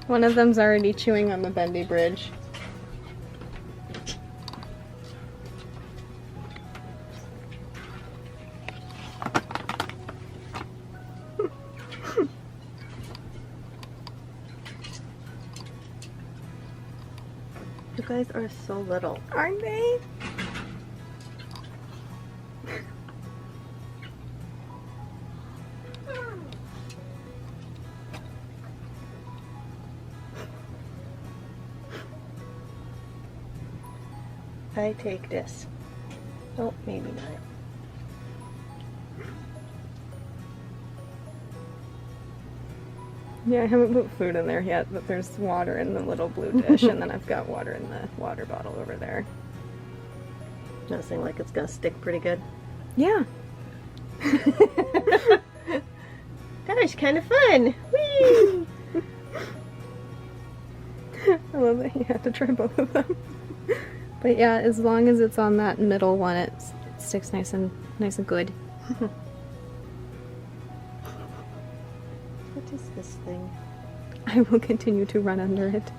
One of them's already chewing on the bendy bridge. You guys are so little. Aren't they? I take this. Oh, maybe not. Yeah, I haven't put food in there yet, but there's water in the little blue dish, and then I've got water in the water bottle over there. Doesn't seem like it's gonna stick pretty good. Yeah. Gosh, kind of fun. Whee! I love that you have to try both of them. But yeah, as long as it's on that middle one, it sticks nice and good. What is this thing? I will continue to run under it.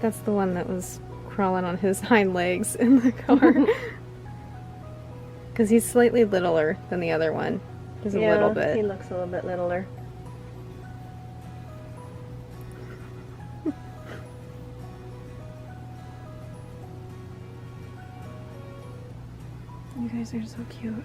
That's the one that was crawling on his hind legs in the car. Because he's slightly littler than the other one. Just a little bit. He looks a little bit littler. You guys are so cute.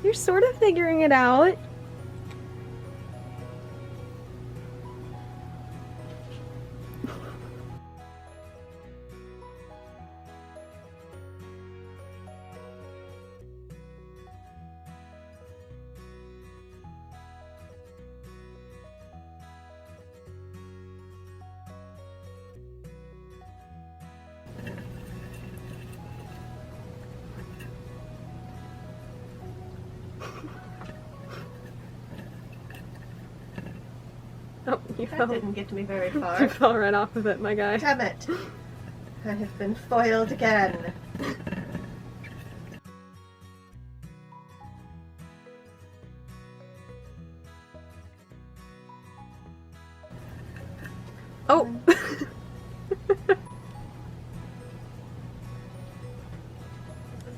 You're sort of figuring it out. Oh, you That fell. didn't get me very You far. fell right off of it, my guy. Damn it! I have been foiled again. Oh! It's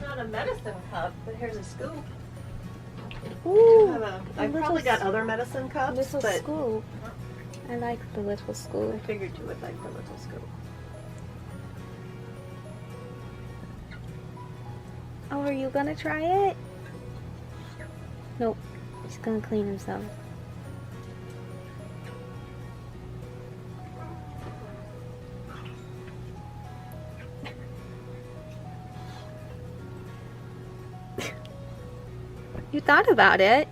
not a medicine cup, but here's a scoop. Ooh! I've probably got other medicine cups, Little but scoop. I like the little I scoop. figured you would like the little scoop. Oh, are you gonna try it? Nope. He's gonna clean himself. You thought about it.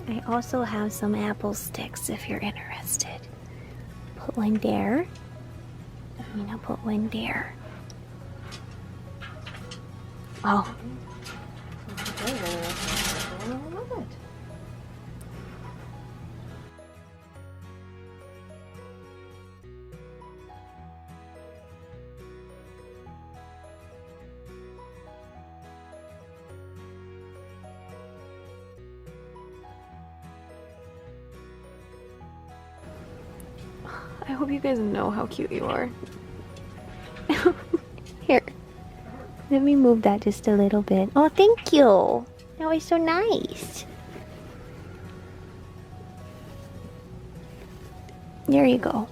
I also have some apple sticks if you're interested. Put one there. And I'll put one there. Oh. I hope you guys know how cute you are. Here. Let me move that just a little bit. Oh, thank you. That was so nice. There you go.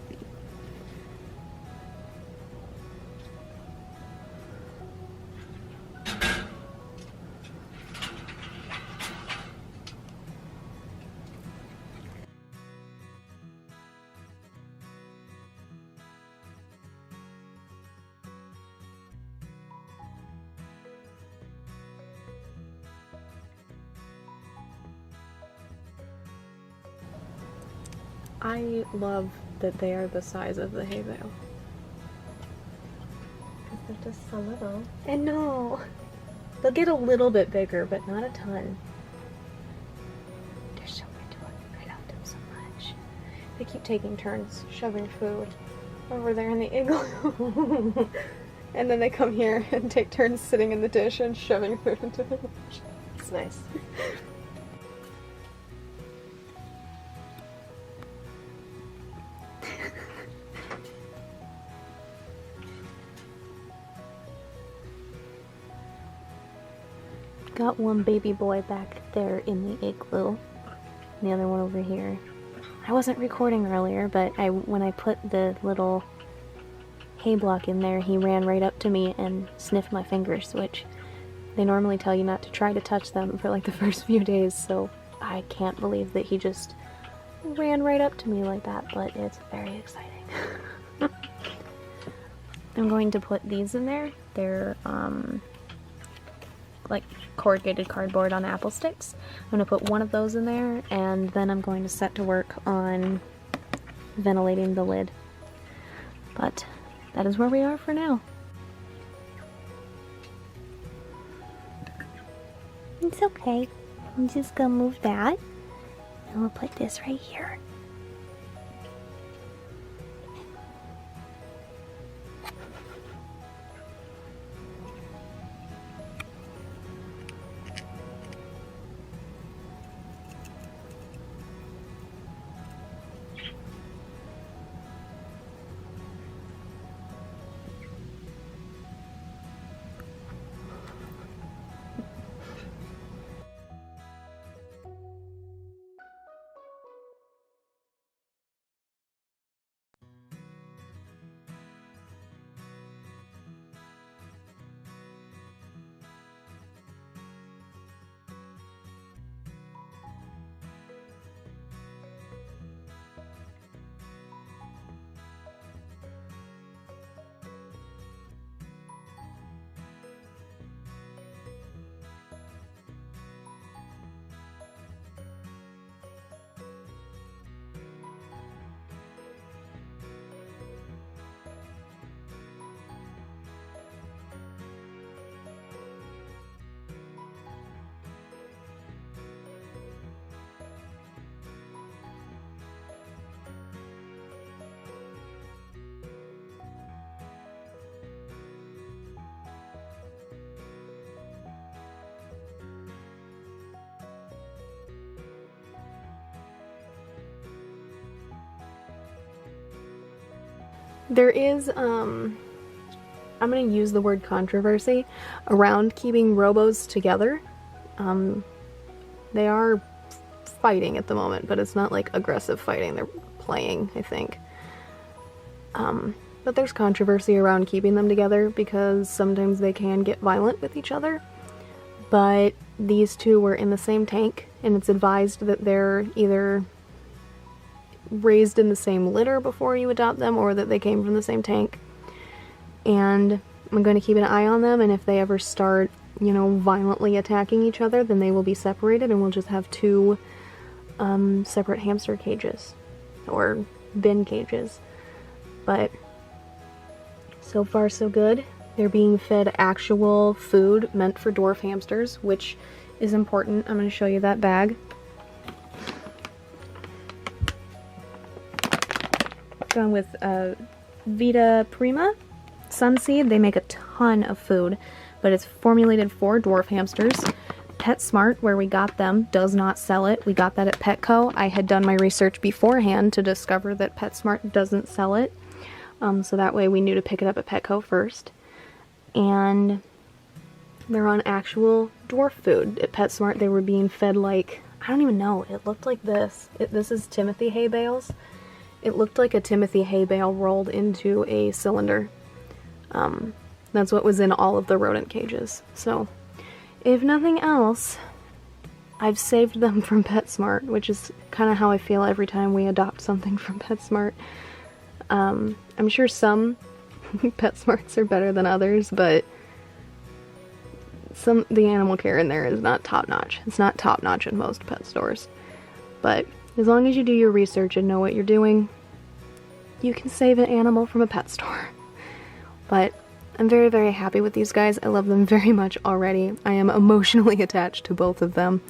I love that they are the size of the hay bale. Because they're just so little. I know. They'll get a little bit bigger, but not a ton. They're so adorable. I love them so much. They keep taking turns shoving food over there in the igloo. And then they come here and take turns sitting in the dish and shoving food into the dish. It's nice. Got one baby boy back there in the igloo, and the other one over here. I wasn't recording earlier, but when I put the little hay block in there, he ran right up to me and sniffed my fingers, which they normally tell you not to try to touch them for like the first few days, so I can't believe that he just ran right up to me like that, but it's very exciting. I'm going to put these in there. They're like corrugated cardboard on apple sticks. I'm going to put one of those in there, and then I'm going to set to work on ventilating the lid. But that is where we are for now. It's okay. I'm just going to move that, and we'll put this right here. There is, I'm going to use the word controversy around keeping Robos together. They are fighting at the moment, but it's not like aggressive fighting. They're playing, I think. But there's controversy around keeping them together because sometimes they can get violent with each other. But these two were in the same tank, and it's advised that they're either raised in the same litter before you adopt them, or that they came from the same tank. And I'm going to keep an eye on them, and if they ever start, you know, violently attacking each other, then they will be separated, and we'll just have two separate hamster cages or bin cages. But so far so good. They're being fed actual food meant for dwarf hamsters, which is important. I'm going to show you that bag. Gone with Vita Prima Sunseed. They make a ton of food, but it's formulated for dwarf hamsters. PetSmart, where we got them, does not sell it. We got that at Petco. I had done my research beforehand to discover that PetSmart doesn't sell it. So that way we knew to pick it up at Petco first. And they're on actual dwarf food. At PetSmart they were being fed like, I don't even know, it looked like this. This is Timothy hay bales. It looked like a Timothy hay bale rolled into a cylinder. That's what was in all of the rodent cages. So, if nothing else, I've saved them from PetSmart, which is kind of how I feel every time we adopt something from PetSmart. I'm sure some PetSmarts are better than others, but the animal care in there is not top-notch. It's not top-notch in most pet stores. But as long as you do your research and know what you're doing, you can save an animal from a pet store. But I'm very, very happy with these guys. I love them very much already. I am emotionally attached to both of them.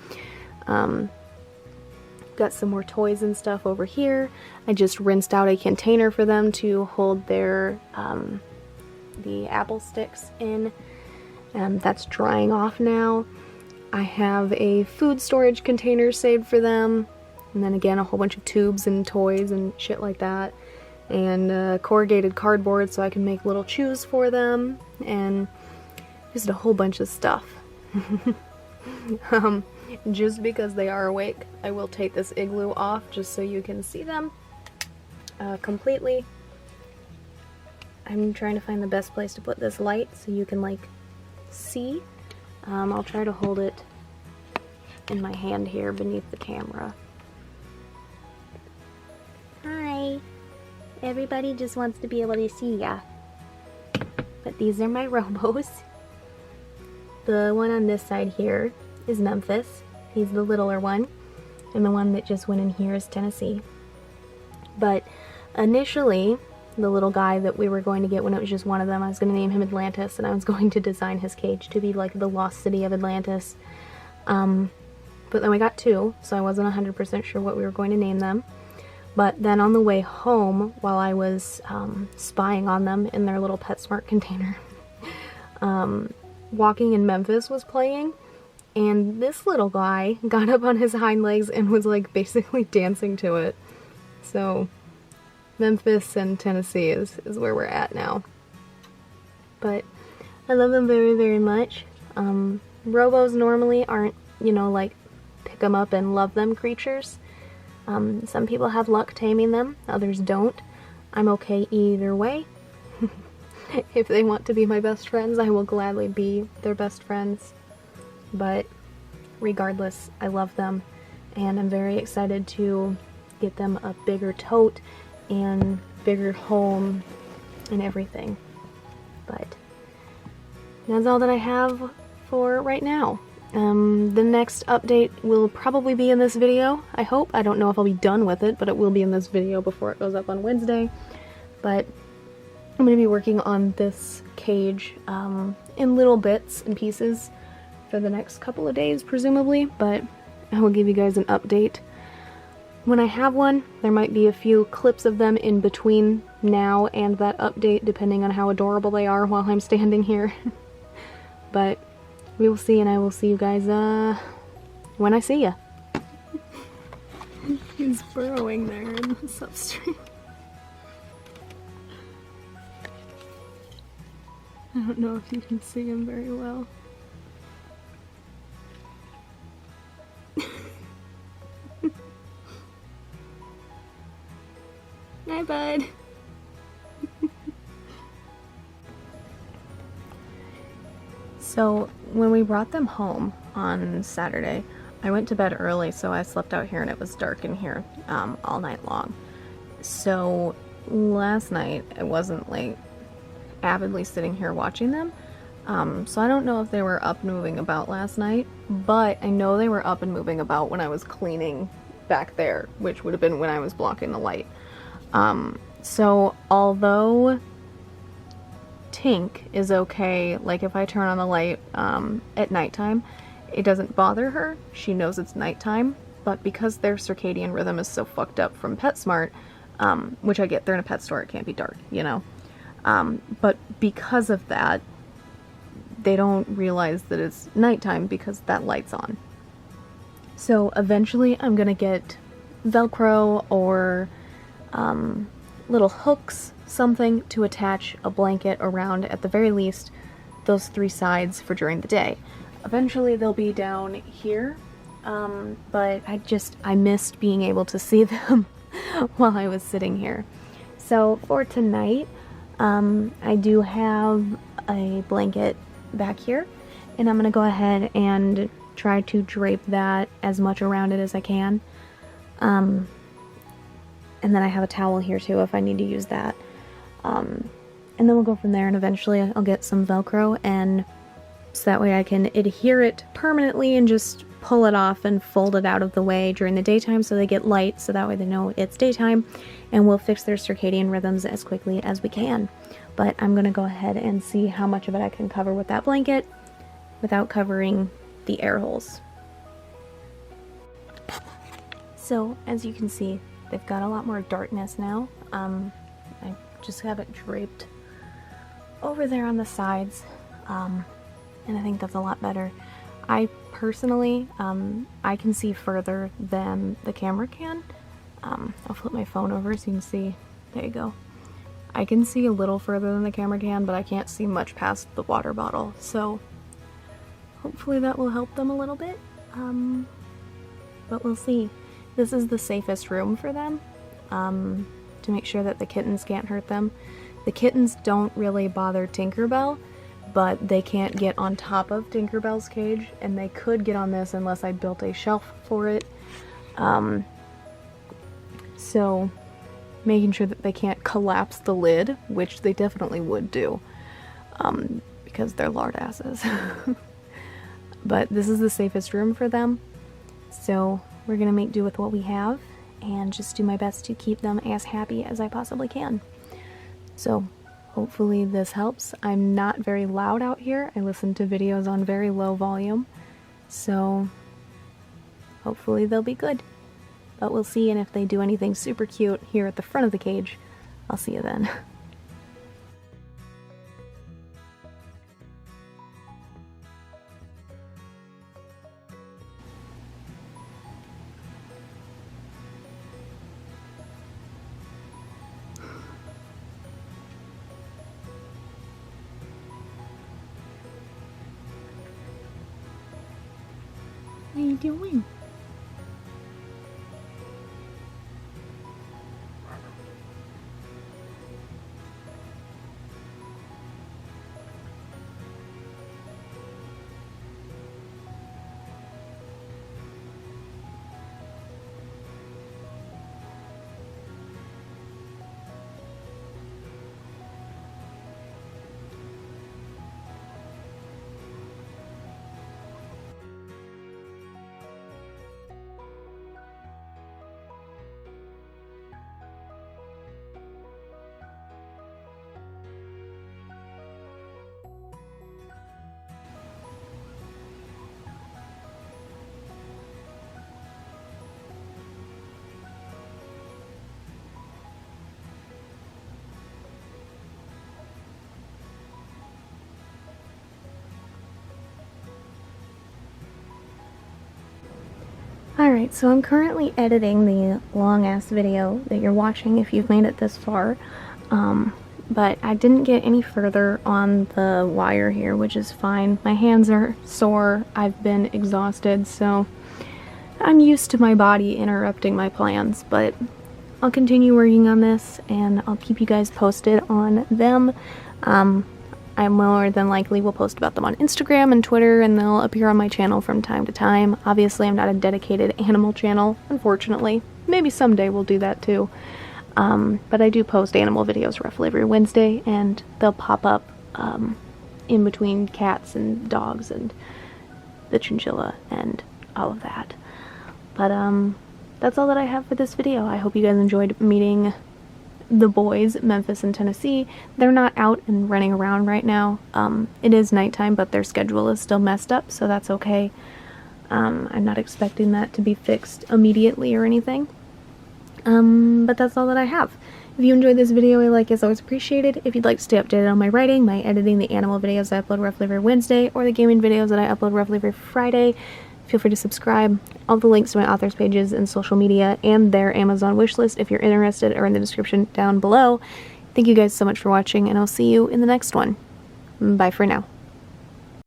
Got some more toys and stuff over here. I just rinsed out a container for them to hold their the apple sticks in. That's drying off now. I have a food storage container saved for them. And then again, a whole bunch of tubes and toys and shit like that. And corrugated cardboard so I can make little chews for them. And just a whole bunch of stuff. Just because they are awake, I will take this igloo off just so you can see them completely. I'm trying to find the best place to put this light so you can like see. I'll try to hold it in my hand here beneath the camera. Hi! Everybody just wants to be able to see ya. But these are my Robos. The one on this side here is Memphis. He's the littler one. And the one that just went in here is Tennessee. But initially, the little guy that we were going to get when it was just one of them, I was going to name him Atlantis, and I was going to design his cage to be like the lost city of Atlantis. But then we got two, so I wasn't 100% sure what we were going to name them. But then on the way home, while I was spying on them in their little PetSmart container, Walking in Memphis was playing, and this little guy got up on his hind legs and was like basically dancing to it. So Memphis and Tennessee is where we're at now. But I love them very, very much. Robos normally aren't, you know, like pick them up and love them creatures. Some people have luck taming them, others don't. I'm okay either way. If they want to be my best friends, I will gladly be their best friends. But regardless, I love them, and I'm very excited to get them a bigger tote and bigger home and everything. But that's all that I have for right now. The next update will probably be in this video, I hope. I don't know if I'll be done with it, but it will be in this video before it goes up on Wednesday. But I'm going to be working on this cage in little bits and pieces for the next couple of days, presumably, but I will give you guys an update when I have one. There might be a few clips of them in between now and that update, depending on how adorable they are while I'm standing here. But we will see, and I will see you guys when I see ya. He's burrowing there in the substrate. I don't know if you can see him very well. Hi, bud. So, when we brought them home on Saturday, I went to bed early, so I slept out here and it was dark in here all night long. So, last night I wasn't like avidly sitting here watching them. So I don't know if they were up and moving about last night, but I know they were up and moving about when I was cleaning back there, which would have been when I was blocking the light. So although Tink is okay, like if I turn on the light at nighttime, it doesn't bother her. She knows it's nighttime, but because their circadian rhythm is so fucked up from PetSmart, which I get, they're in a pet store, it can't be dark, you know? But because of that, they don't realize that it's nighttime because that light's on. So eventually I'm gonna get Velcro or little hooks, something to attach a blanket around, at the very least, those 3 sides for during the day. Eventually they'll be down here, but I missed being able to see them while I was sitting here. So for tonight, I do have a blanket back here, and I'm gonna go ahead and try to drape that as much around it as I can. And then I have a towel here too if I need to use that. And then we'll go from there, and eventually I'll get some Velcro, and so that way I can adhere it permanently and just pull it off and fold it out of the way during the daytime so they get light, so that way they know it's daytime, and we'll fix their circadian rhythms as quickly as we can. But I'm gonna go ahead and see how much of it I can cover with that blanket without covering the air holes. So as you can see, they've got a lot more darkness now. I just have it draped over there on the sides, and I think that's a lot better. I personally, I can see further than the camera can. I'll flip my phone over so you can see. There you go. I can see a little further than the camera can, but I can't see much past the water bottle, so hopefully that will help them a little bit, but we'll see. This is the safest room for them, to make sure that the kittens can't hurt them. The kittens don't really bother Tinkerbell, but they can't get on top of Tinkerbell's cage, and they could get on this unless I built a shelf for it. So making sure that they can't collapse the lid, which they definitely would do, because they're lard asses. But this is the safest room for them, so we're gonna make do with what we have and just do my best to keep them as happy as I possibly can. So hopefully this helps. I'm not very loud out here. I listen to videos on very low volume, so hopefully they'll be good. But we'll see, and if they do anything super cute here at the front of the cage, I'll see you then. What are you doing? Alright, so I'm currently editing the long-ass video that you're watching if you've made it this far, but I didn't get any further on the wire here, which is fine. My hands are sore, I've been exhausted, so I'm used to my body interrupting my plans, but I'll continue working on this, and I'll keep you guys posted on them. I more than likely will post about them on Instagram and Twitter, and they'll appear on my channel from time to time. Obviously, I'm not a dedicated animal channel, unfortunately. Maybe someday we'll do that too. But I do post animal videos roughly every Wednesday, and they'll pop up in between cats and dogs and the chinchilla and all of that. But that's all that I have for this video. I hope you guys enjoyed meeting the boys, Memphis and Tennessee. They're not out and running around right now. It is nighttime, but their schedule is still messed up, so that's okay. I'm not expecting that to be fixed immediately or anything. But that's all that I have. If you enjoyed this video, a like is always appreciated. If you'd like to stay updated on my writing, my editing, the animal videos I upload roughly every Wednesday, or the gaming videos that I upload roughly every Friday, feel free to subscribe. All the links to my authors' pages and social media and their Amazon wishlist, if you're interested, are in the description down below. Thank you guys so much for watching, and I'll see you in the next one. Bye for now.